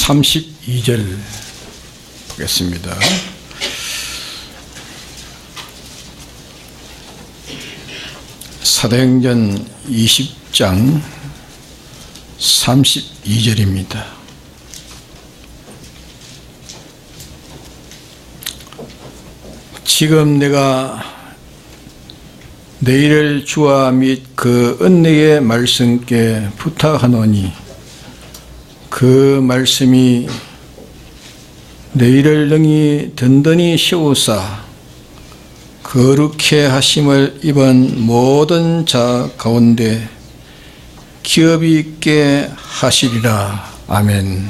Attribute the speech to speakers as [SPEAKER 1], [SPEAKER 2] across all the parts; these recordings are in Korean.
[SPEAKER 1] 32절 보겠습니다. 사도행전 20장 32절입니다. 지금 내가 너희를 주와 및 그 은혜의 말씀께 부탁하노니 그 말씀이 너희를 능히 든든히 세우사 거룩해 하심을 입은 모든 자 가운데 기업이 있게 하시리라. 아멘.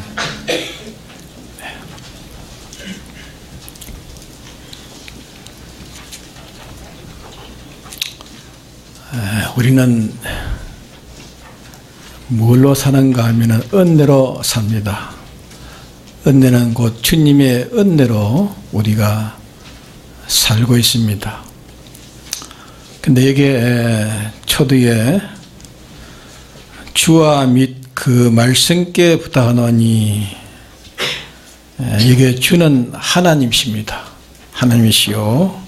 [SPEAKER 1] 우리는 뭘로 사는가 하면 은혜로 삽니다. 은혜는 곧 주님의 은혜로 우리가 살고 있습니다. 근데 여기에 초두에 주와 및 그 말씀께 부탁하노니, 이게 주는 하나님이십니다. 하나님이시요.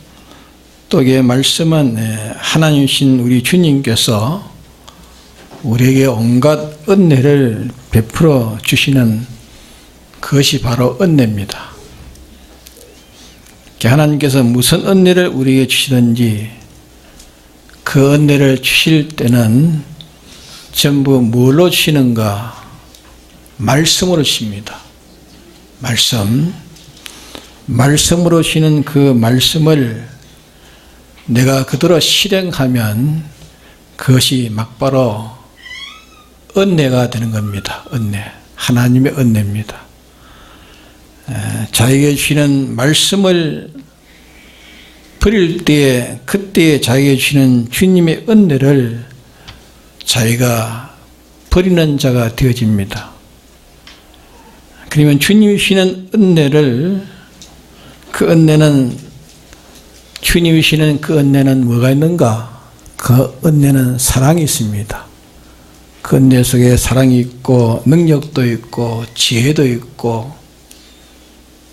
[SPEAKER 1] 또 이게 말씀은 하나님이신 우리 주님께서 우리에게 온갖 은혜를 베풀어 주시는 그것이 바로 은혜입니다. 하나님께서 무슨 은혜를 우리에게 주시든지 그 은혜를 주실 때는 전부 뭘로 주시는가? 말씀으로 주십니다. 말씀으로 주시는 그 말씀을 내가 그대로 실행하면 그것이 막바로 은혜가 되는 겁니다. 은혜. 하나님의 은혜입니다. 자에게 주시는 말씀을 버릴 때에, 그때에 자에게 주시는 주님의 은혜를 자기가 버리는 자가 되어집니다. 그러면 주님이 주시는 은혜를, 그 은혜는, 주님이 주시는 그 은혜는 뭐가 있는가? 그 은혜는 사랑이 있습니다. 그 은혜 속에 사랑이 있고 능력도 있고 지혜도 있고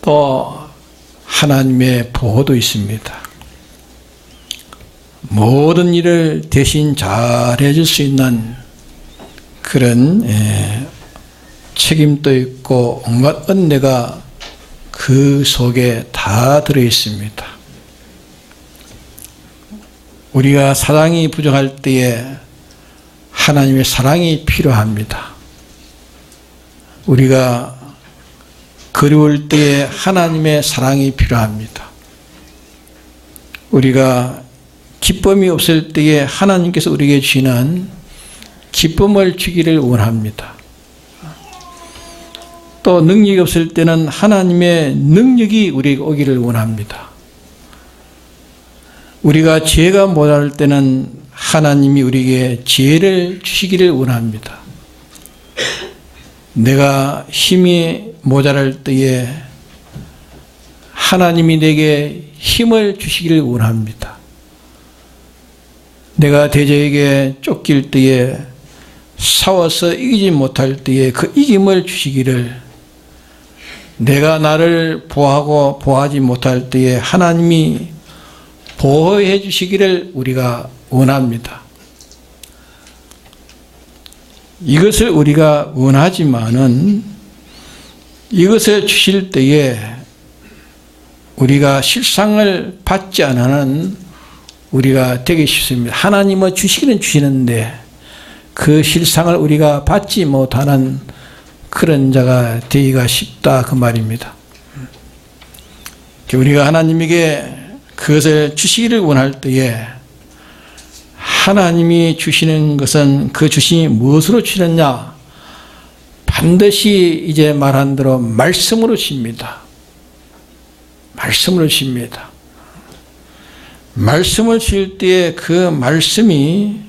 [SPEAKER 1] 또 하나님의 보호도 있습니다. 모든 일을 대신 잘해 줄 수 있는 그런 책임도 있고 온갖 은혜가 그 속에 다 들어 있습니다. 우리가 사랑이 부족할 때에 하나님의 사랑이 필요합니다. 우리가 그리울 때에 하나님의 사랑이 필요합니다. 우리가 기쁨이 없을 때에 하나님께서 우리에게 주시는 기쁨을 주기를 원합니다. 또 능력이 없을 때는 하나님의 능력이 우리에게 오기를 원합니다. 우리가 지혜가 모자랄 때는 하나님이 우리에게 지혜를 주시기를 원합니다. 내가 힘이 모자랄 때에 하나님이 내게 힘을 주시기를 원합니다. 내가 대적에게 쫓길 때에 싸워서 이기지 못할 때에 그 이김을 주시기를, 내가 나를 보호하고 보호하지 못할 때에 하나님이 보호해 주시기를 우리가 원합니다. 이것을 우리가 원하지만은 이것을 주실 때에 우리가 실상을 받지 않는 우리가 되기 쉽습니다. 하나님은 주시기는 주시는데 그 실상을 우리가 받지 못하는 그런 자가 되기가 쉽다, 그 말입니다. 우리가 하나님에게 그것을 주시기를 원할 때에 하나님이 주시는 것은 그 주심이 무엇으로 주시느냐? 반드시 이제 말한 대로 말씀으로 주십니다. 말씀으로 주십니다. 말씀을 주실 때에 그 말씀이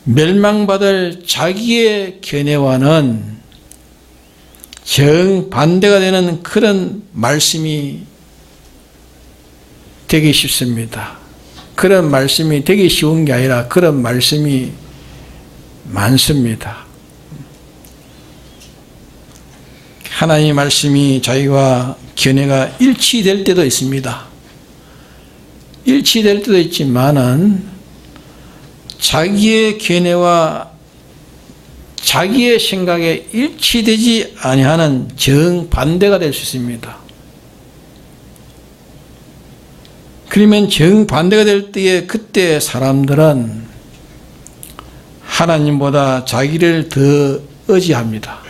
[SPEAKER 1] 멸망받을 자기의 견해와는 정반대가 되는 그런 말씀이 되기 쉽습니다. 그런 말씀이 되기 쉬운 게 아니라 그런 말씀이 많습니다. 하나님의 말씀이 자기와 견해가 일치될 때도 있습니다. 일치될 때도 있지만은 자기의 견해와 자기의 생각에 일치되지 아니하는 정반대가 될 수 있습니다. 그러면 정반대가 될 때에 그때 사람들은 하나님보다 자기를 더 의지합니다.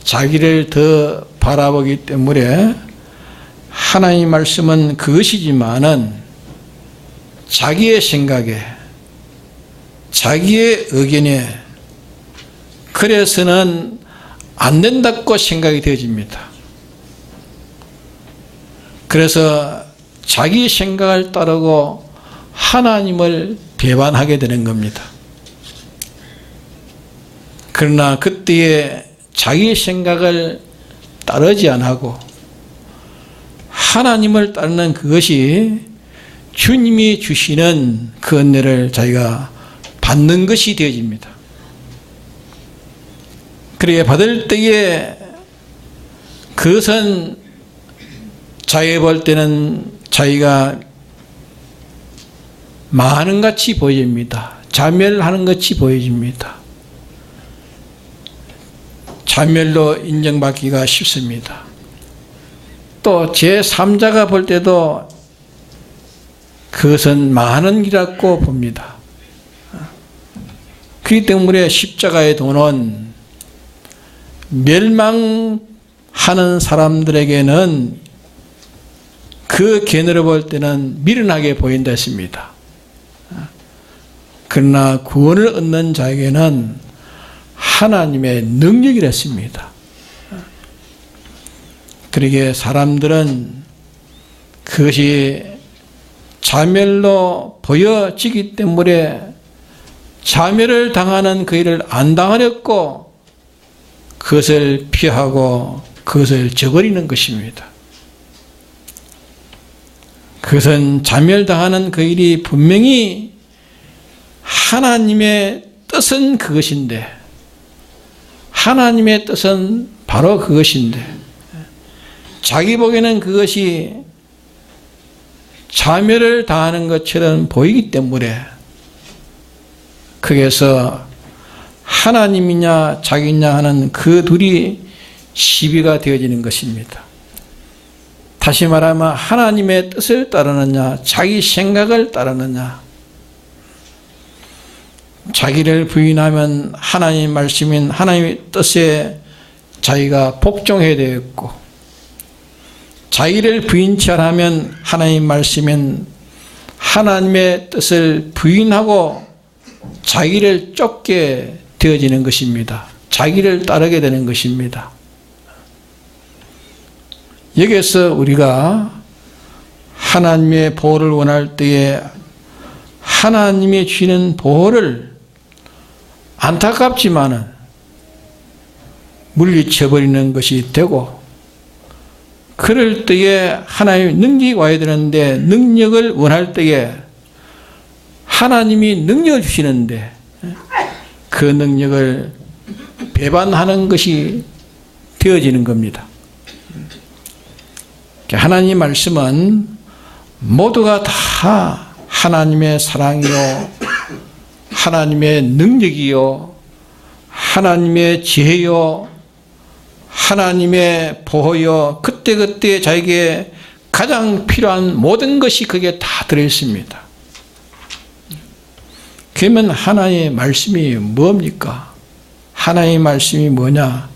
[SPEAKER 1] 자기를 더 바라보기 때문에 하나님의 말씀은 그것이지만은 자기의 생각에 자기의 의견에 그래서는 안 된다고 생각이 되어집니다. 그래서 자기 생각을 따르고 하나님을 배반하게 되는 겁니다. 그러나 그때에 자기 생각을 따르지 않고 하나님을 따르는 그것이 주님이 주시는 그 은혜를 자기가 받는 것이 되어집니다. 그렇게 받을 때에 그것은 자기가 볼 때는 자기가 많은 같이 보여집니다. 자멸하는 같이 보여집니다. 자멸로 인정받기가 쉽습니다. 또 제3자가 볼 때도 그것은 많은 일이라고 봅니다. 그렇기 때문에 십자가의 도는 멸망하는 사람들에게는 그 견해로 볼 때는 미련하게 보인다 했습니다. 그러나 구원을 얻는 자에게는 하나님의 능력이라 했습니다. 그러기에 사람들은 그것이 자멸로 보여지기 때문에 자멸을 당하는 그 일을 안 당하려고 그것을 피하고 그것을 저버리는 것입니다. 그것은 자멸당하는 그 일이 분명히 하나님의 뜻은 그것인데 하나님의 뜻은 바로 그것인데 자기 보기에는 그것이 자멸을 당하는 것처럼 보이기 때문에 거기에서 하나님이냐 자기냐 하는 그 둘이 시비가 되어지는 것입니다. 다시 말하면 하나님의 뜻을 따르느냐 자기 생각을 따르느냐. 자기를 부인하면 하나님의 말씀인 하나님의 뜻에 자기가 복종해야 되겠고 자기를 부인치 않으면 하나님의 말씀인 하나님의 뜻을 부인하고 자기를 쫓게 되어지는 것입니다. 자기를 따르게 되는 것입니다. 여기에서 우리가 하나님의 보호를 원할 때에 하나님이 주시는 보호를 안타깝지만은 물리쳐버리는 것이 되고 그럴 때에 하나님의 능력이 와야 되는데 능력을 원할 때에 하나님이 능력을 주시는데 그 능력을 배반하는 것이 되어지는 겁니다. 하나님의 말씀은 모두가 다 하나님의 사랑이요 하나님의 능력이요 하나님의 지혜요 하나님의 보호요 그때그때 자기에게 가장 필요한 모든 것이 거기에 다 들어있습니다. 그러면 하나님의 말씀이 뭡니까? 하나님의 말씀이 뭐냐?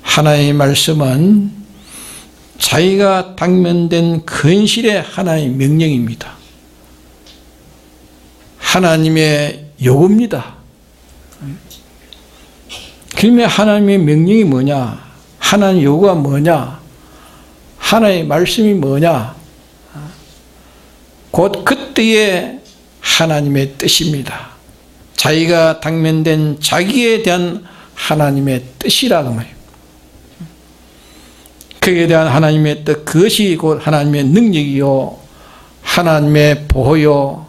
[SPEAKER 1] 하나님의 말씀은 자기가 당면된 근실의 하나님의 명령입니다. 하나님의 요구입니다. 그러면 하나님의 명령이 뭐냐? 하나님의 요구가 뭐냐? 하나님의 말씀이 뭐냐? 곧 그때의 하나님의 뜻입니다. 자기가 당면된 자기에 대한 하나님의 뜻이라고 말해요. 그에 대한 하나님의 뜻, 그것이 곧 하나님의 능력이요 하나님의 보호요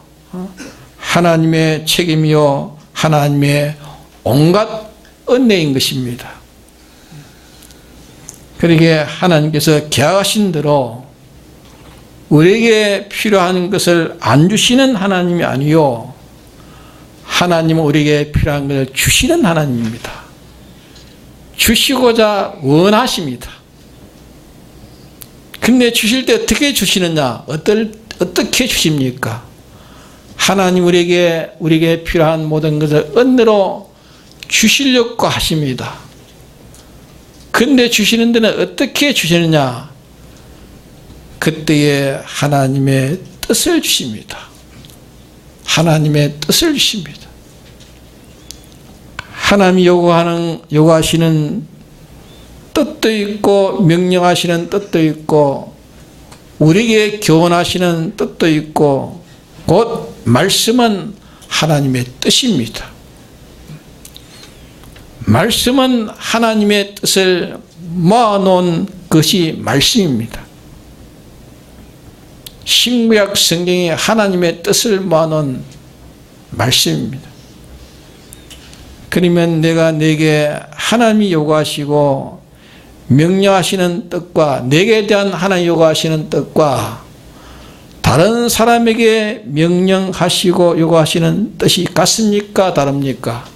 [SPEAKER 1] 하나님의 책임이요 하나님의 온갖 은혜인 것입니다. 그러게 하나님께서 계약하신 대로 우리에게 필요한 것을 안 주시는 하나님이 아니요, 하나님은 우리에게 필요한 것을 주시는 하나님입니다. 주시고자 원하십니다. 근데 주실 때 어떻게 주시느냐? 어떻게 주십니까? 하나님 우리에게 필요한 모든 것을 은혜로 주시려고 하십니다. 근데 주시는 데는 어떻게 주시느냐? 그때에 하나님의 뜻을 주십니다. 하나님의 뜻을 주십니다. 하나님이 요구하시는 뜻도 있고 명령하시는 뜻도 있고 우리에게 교훈하시는 뜻도 있고 곧 말씀은 하나님의 뜻입니다. 말씀은 하나님의 뜻을 모아놓은 것이 말씀입니다. 신구약 성경이 하나님의 뜻을 모아놓은 말씀입니다. 그러면 내게 하나님이 요구하시고 명령하시는 뜻과 내게 대한 하나님 요구하시는 뜻과 다른 사람에게 명령하시고 요구하시는 뜻이 같습니까? 다릅니까?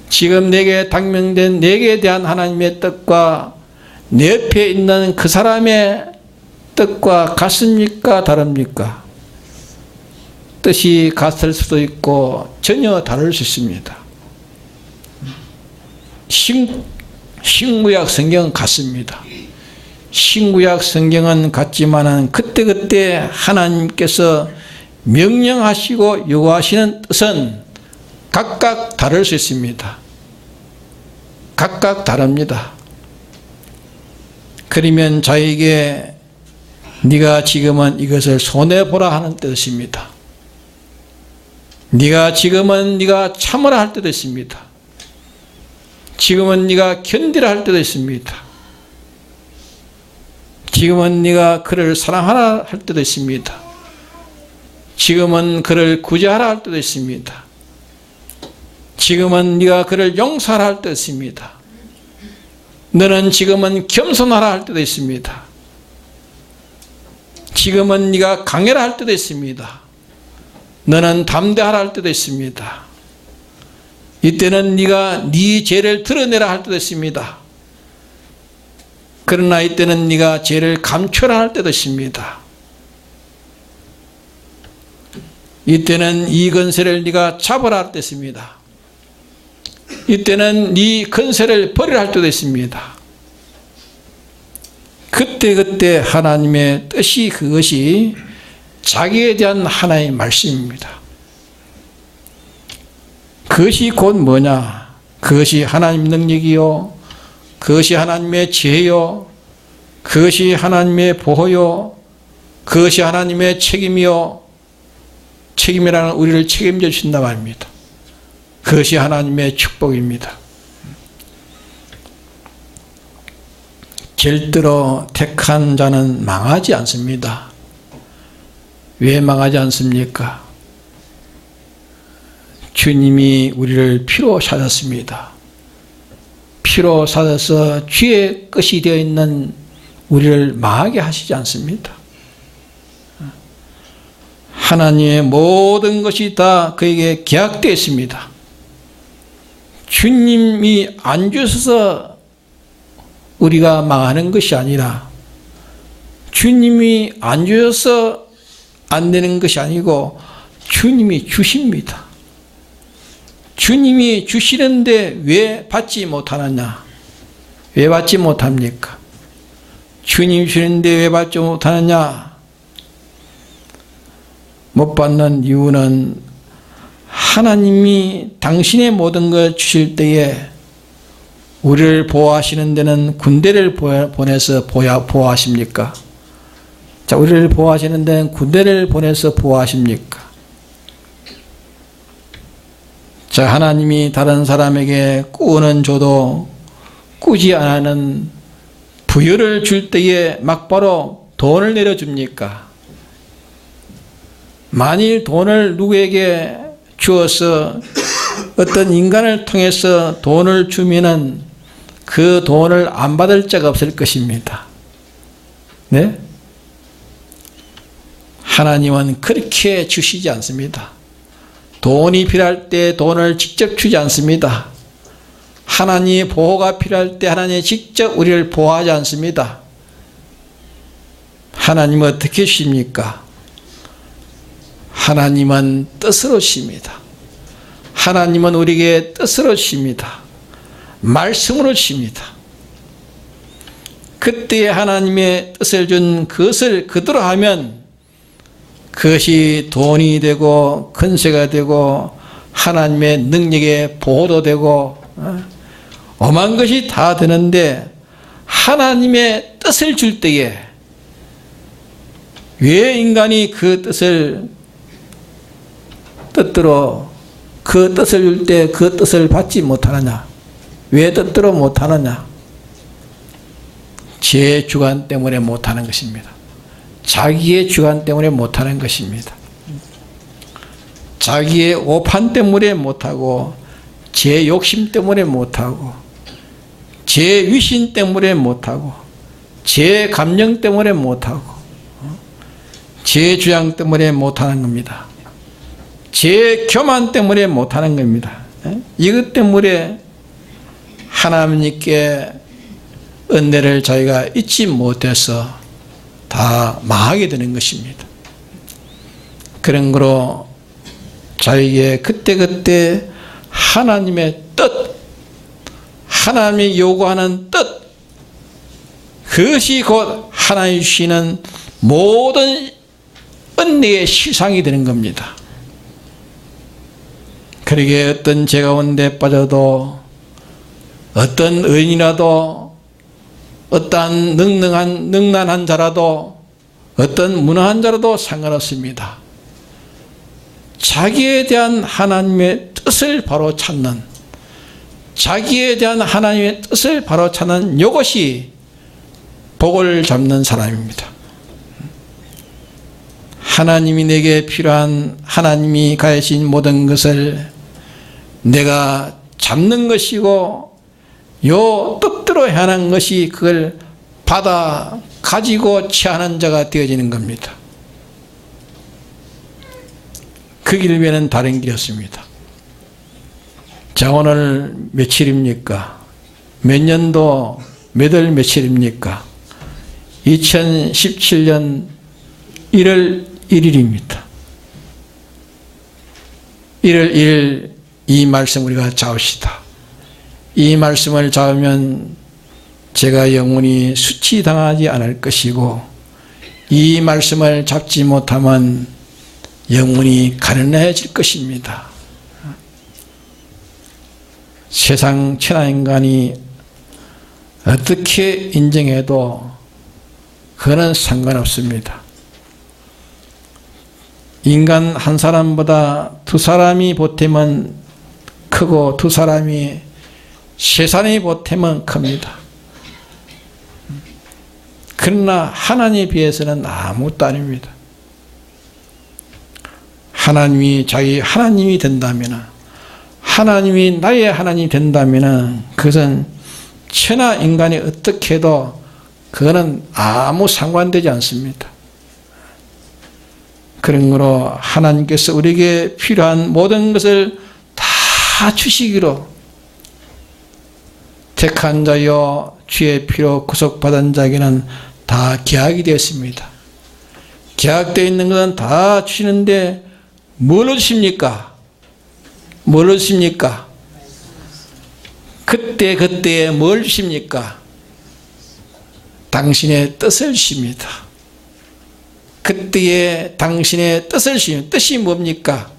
[SPEAKER 1] 지금 내게 당면된 내게 대한 하나님의 뜻과 내 옆에 있는 그 사람의 뜻과 같습니까? 다릅니까? 뜻이 같을 수도 있고 전혀 다를 수 있습니다. 신구약 성경은 같습니다. 신구약 성경은 같지만은 그때그때 하나님께서 명령하시고 요구하시는 뜻은 각각 다를 수 있습니다. 각각 다릅니다. 그러면 저에게 네가 지금은 이것을 손해보라 하는 뜻입니다. 네가 지금은 네가 참으라 할 때도 있습니다. 지금은 네가 견디라 할 때도 있습니다. 지금은 네가 그를 사랑하라 할 때도 있습니다. 지금은 그를 구제하라 할 때도 있습니다. 지금은 네가 그를 용서하라 할 때도 있습니다. 너는 지금은 겸손하라 할 때도 있습니다. 지금은 네가 강해라 할 때도 있습니다. 너는 담대하라 할 때도 있습니다. 이때는 네가 네 죄를 드러내라 할 때도 있습니다. 그러나 이때는 네가 죄를 감추라 할 때도 있습니다. 이때는 이 건세를 네가 잡으라 할 때도 있습니다. 이때는 네 건세를 버리라 할 때도 있습니다. 그때 하나님의 뜻이 그것이 자기에 대한 하나의 말씀입니다. 그것이 곧 뭐냐? 그것이 하나님의 능력이요, 그것이 하나님의 지혜요, 그것이 하나님의 보호요, 그것이 하나님의 책임이요, 책임이라는 우리를 책임져 주신다 말입니다. 그것이 하나님의 축복입니다. 절대로 택한 자는 망하지 않습니다. 왜 망하지 않습니까? 주님이 우리를 피로 사셨습니다. 피로 사셔서 주의 끝이 되어 있는 우리를 망하게 하시지 않습니다. 하나님의 모든 것이 다 그에게 계약되어 있습니다. 주님이 안 주셔서 우리가 망하는 것이 아니라 주님이 안 주셔서 안 되는 것이 아니고 주님이 주십니다. 주님이 주시는데 왜 받지 못하느냐? 왜 받지 못합니까? 주님이 주시는데 왜 받지 못하느냐? 못 받는 이유는 하나님이 당신의 모든 것 주실 때에 우리를 보호하시는 데는 군대를 보내서 보호하십니까? 자, 우리를 보호하시는 데는 군대를 보내서 보호하십니까? 자, 하나님이 다른 사람에게 꾸는 줘도 꾸지 않는 부여를 줄 때에 막바로 돈을 내려줍니까? 만일 돈을 누구에게 주어서 어떤 인간을 통해서 돈을 주면은 그 돈을 안 받을 자가 없을 것입니다. 네? 하나님은 그렇게 주시지 않습니다. 돈이 필요할 때 돈을 직접 주지 않습니다. 하나님의 보호가 필요할 때 하나님이 직접 우리를 보호하지 않습니다. 하나님은 어떻게 주십니까? 하나님은 뜻으로 주십니다. 하나님은 우리에게 뜻으로 주십니다. 말씀으로 주십니다. 그때 하나님의 뜻을 준 그것을 그대로 하면 그것이 돈이 되고 근세가 되고 하나님의 능력의 보호도 되고 엄한 것이 다 되는데 하나님의 뜻을 줄 때에 왜 인간이 그 뜻을 뜻대로 그 뜻을 줄 때 그 뜻을 받지 못하느냐? 왜 뜻대로 못하느냐? 제 주관 때문에 못하는 것입니다. 자기의 주관 때문에 못하는 것입니다. 자기의 오판 때문에 못하고 제 욕심 때문에 못하고 제 위신 때문에 못하고 제 감정 때문에 못하고 제 주장 때문에 못하는 겁니다. 제 교만 때문에 못하는 겁니다. 이것 때문에 하나님께 은혜를 저희가 잊지 못해서 다 망하게 되는 것입니다. 그런 거로 저에게 그때그때 하나님의 뜻, 하나님이 요구하는 뜻, 그것이 곧 하나님이 주시는 모든 은혜의 실상이 되는 겁니다. 그러게 어떤 죄 가운데 빠져도 어떤 의인이라도 어떠한 능란한 자라도 어떤 무능한 자라도 상관없습니다. 자기에 대한 하나님의 뜻을 바로 찾는, 자기에 대한 하나님의 뜻을 바로 찾는 이것이 복을 잡는 사람입니다. 하나님이 내게 필요한, 하나님이 가르친 모든 것을 내가 잡는 것이고 요 뜻대로 행하는 것이 그걸 받아 가지고 취하는 자가 되어지는 겁니다. 그 길 외에는 다른 길이 없습니다. 자, 오늘 며칠입니까? 몇 년도 몇 월 며칠입니까? 2017년 1월 1일입니다. 1월 1일 이 말씀 우리가 잡읍시다. 이 말씀을 잡으면 제가 영원히 수치당하지 않을 것이고 이 말씀을 잡지 못하면 영원히 가련해질 것입니다. 세상 천하인간이 어떻게 인정해도 그거는 상관없습니다. 인간 한 사람보다 두 사람이 보탬은 크고 두 사람이 세 사람이 보탬은 큽니다. 그러나 하나님에 비해서는 아무것도 아닙니다. 하나님이 자기 하나님이 된다면, 하나님이 나의 하나님이 된다면 그것은 천하 인간이 어떻게 해도 그거는 아무 상관되지 않습니다. 그런 거로 하나님께서 우리에게 필요한 모든 것을 다 주시기로 택한 자여 주의 피로 구속받은 자에게는 다 계약이 되었습니다. 계약되어 있는 것은 다 주시는데 뭘로 주십니까? 뭘로 주십니까? 그때에 뭘 주십니까? 당신의 뜻을 주십니다. 그때에 당신의 뜻을 주십니다. 뜻이 뭡니까?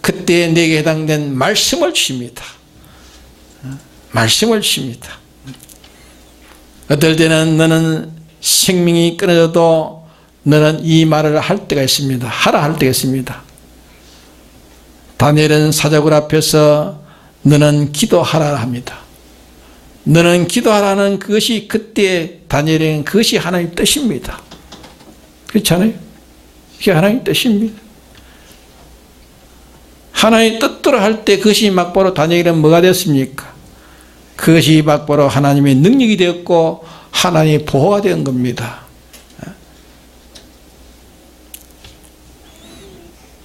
[SPEAKER 1] 그때에 내게 해당된 말씀을 주십니다. 말씀을 주십니다. 어떨 때는 너는 생명이 끊어져도 너는 이 말을 할 때가 있습니다. 하라 할 때가 있습니다. 다니엘은 사자굴 앞에서 너는 기도하라 합니다. 너는 기도하라는 그것이 그때 다니엘에게는 그것이 하나님의 뜻입니다. 그렇잖아요? 이게 하나님의 뜻입니다. 하나님의 뜻대로 할 때 그것이 막바로 다니엘은 뭐가 됐습니까? 그것이 바로 하나님의 능력이 되었고 하나님의 보호가 된 겁니다.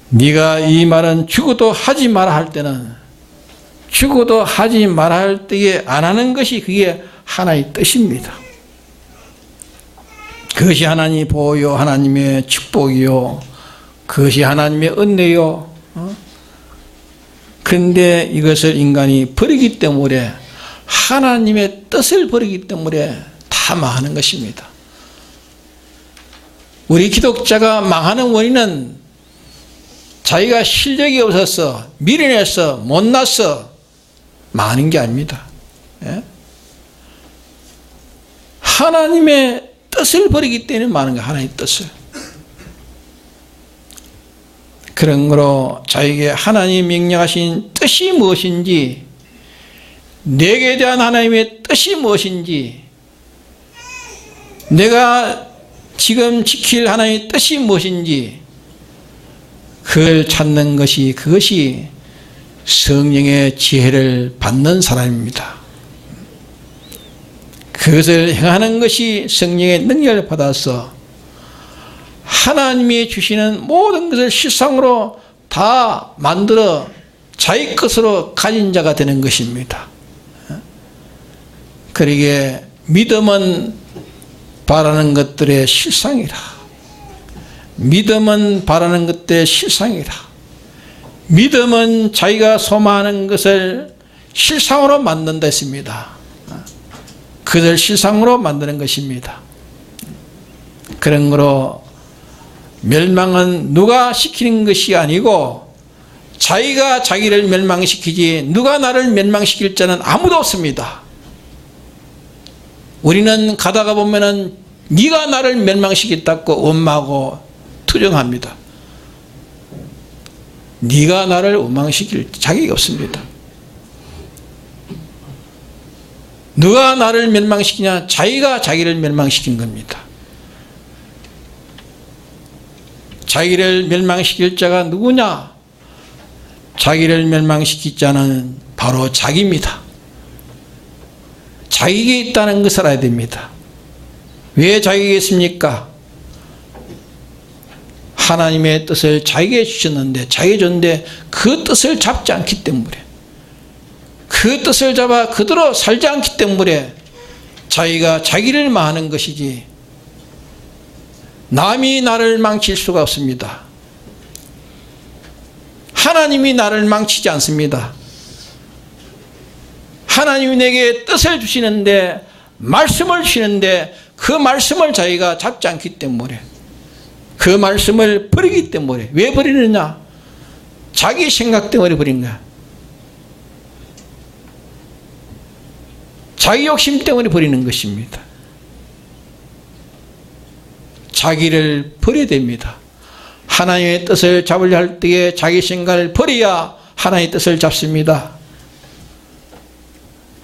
[SPEAKER 1] 네가 이 말은 죽어도 하지 마라 할 때는, 죽어도 하지 마라 할 때에 안 하는 것이 그게 하나의 뜻입니다. 그것이 하나님의 보호요, 하나님의 축복이요, 그것이 하나님의 은혜요. 그런데 이것을 인간이 버리기 때문에, 하나님의 뜻을 버리기 때문에 다 망하는 것입니다. 우리 기독자가 망하는 원인은 자기가 실력이 없어서, 미련해서, 못나서 망하는 게 아닙니다. 예? 하나님의 뜻을 버리기 때문에 망하는 거예요. 하나님의 뜻을. 그런 거로 자기에게 하나님이 명령하신 뜻이 무엇인지, 내게 대한 하나님의 뜻이 무엇인지, 내가 지금 지킬 하나님의 뜻이 무엇인지 그걸 찾는 것이, 그것이 성령의 지혜를 받는 사람입니다. 그것을 행하는 것이 성령의 능력을 받아서 하나님이 주시는 모든 것을 실상으로 다 만들어 자기 것으로 가진 자가 되는 것입니다. 그러기에 믿음은 바라는 것들의 실상이라. 믿음은 바라는 것들의 실상이라. 믿음은 자기가 소망하는 것을 실상으로 만든다 했습니다. 그것을 실상으로 만드는 것입니다. 그런 거로 멸망은 누가 시키는 것이 아니고 자기가 자기를 멸망시키지 누가 나를 멸망시킬 자는 아무도 없습니다. 우리는 가다가 보면은 네가 나를 멸망시켰다고 원망하고 투정합니다. 네가 나를 원망시킬 자격이 없습니다. 누가 나를 멸망시키냐? 자기가 자기를 멸망시킨 겁니다. 자기를 멸망시킬 자가 누구냐? 자기를 멸망시킬 자는 바로 자기입니다. 자기에게 있다는 것을 알아야 됩니다. 왜 자기에게 있습니까? 하나님의 뜻을 자기에게 주셨는데, 자기에게 줬는데 그 뜻을 잡지 않기 때문에, 그 뜻을 잡아 그대로 살지 않기 때문에 자기가 자기를 망하는 것이지 남이 나를 망칠 수가 없습니다. 하나님이 나를 망치지 않습니다. 하나님이 내게 뜻을 주시는데, 말씀을 주시는데 그 말씀을 자기가 잡지 않기 때문에, 그 말씀을 버리기 때문에. 왜 버리느냐? 자기 생각 때문에 버린 거야. 자기 욕심 때문에 버리는 것입니다. 자기를 버려야 됩니다. 하나님의 뜻을 잡으려 할 때에 자기 생각을 버려야 하나님의 뜻을 잡습니다.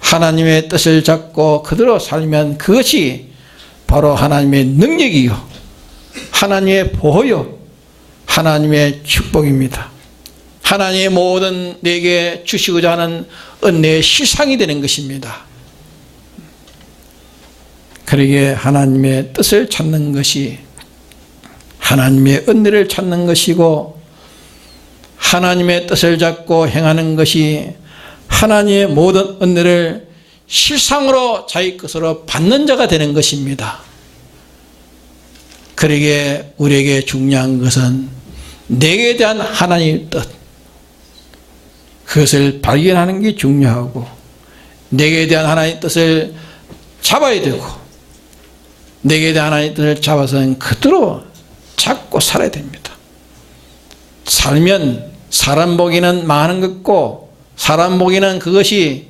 [SPEAKER 1] 하나님의 뜻을 잡고 그대로 살면 그것이 바로 하나님의 능력이요, 하나님의 보호요, 하나님의 축복입니다. 하나님의 모든 내게 주시고자 하는 은혜의 실상이 되는 것입니다. 그러기에 하나님의 뜻을 찾는 것이 하나님의 은혜를 찾는 것이고, 하나님의 뜻을 잡고 행하는 것이 하나님의 모든 은혜를 실상으로 자기 것으로 받는 자가 되는 것입니다. 그러기에 우리에게 중요한 것은 내게 대한 하나님의 뜻, 그것을 발견하는 게 중요하고, 내게 대한 하나님의 뜻을 잡아야 되고, 내게 대한 하나님의 뜻을 잡아서는 그대로 잡고 살아야 됩니다. 살면 사람 보기는 망하는 것고, 사람 보기는 그것이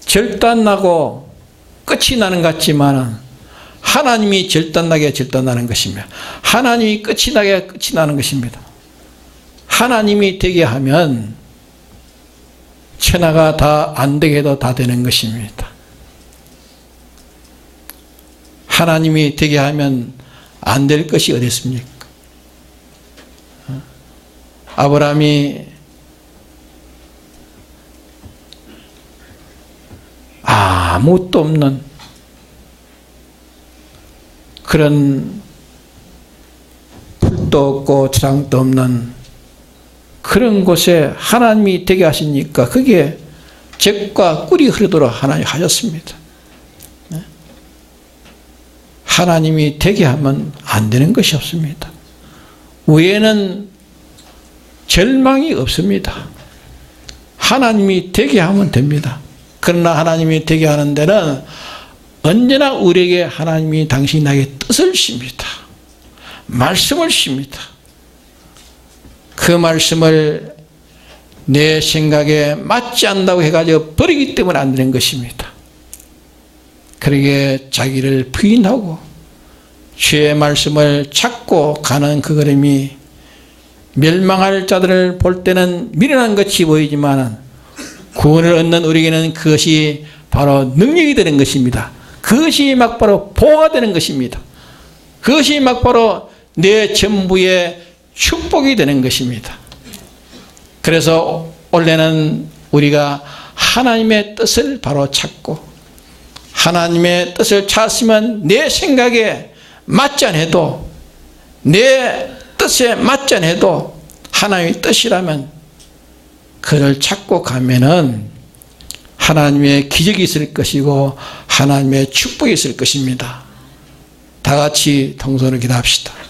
[SPEAKER 1] 절단나고 끝이 나는 것 같지만 하나님이 절단나게 절단나는 것입니다. 하나님이 끝이 나게 끝이 나는 것입니다. 하나님이 되게 하면 천하가 다 안 되게 해도 다 되는 것입니다. 하나님이 되게 하면 안 될 것이 어디 있습니까? 아브라함이 아무것도 없는 그런 풀도 없고 저장도 없는 그런 곳에 하나님이 되게 하시니까 그게 젖과 꿀이 흐르도록 하나님이 하셨습니다. 하나님이 되게 하면 안 되는 것이 없습니다. 위에는 절망이 없습니다. 하나님이 되게 하면 됩니다. 그러나 하나님이 되게 하는 데는 언제나 우리에게 하나님이 당신이 나에게 뜻을 십니다. 말씀을 십니다. 그 말씀을 내 생각에 맞지 않는다고 해가지고 버리기 때문에 안 되는 것입니다. 그러기에 자기를 부인하고 주의 말씀을 찾고 가는 그 걸음이 멸망할 자들을 볼 때는 미련한 것이 보이지만 구원을 얻는 우리에게는 그것이 바로 능력이 되는 것입니다. 그것이 막바로 보호가 되는 것입니다. 그것이 막바로 내 전부의 축복이 되는 것입니다. 그래서 원래는 우리가 하나님의 뜻을 바로 찾고 하나님의 뜻을 찾으면 내 생각에 맞지 않아도 내 뜻에 맞지 않아도 하나님의 뜻이라면 그를 찾고 가면은 하나님의 기적이 있을 것이고 하나님의 축복이 있을 것입니다. 다 같이 통성으로 기도합시다.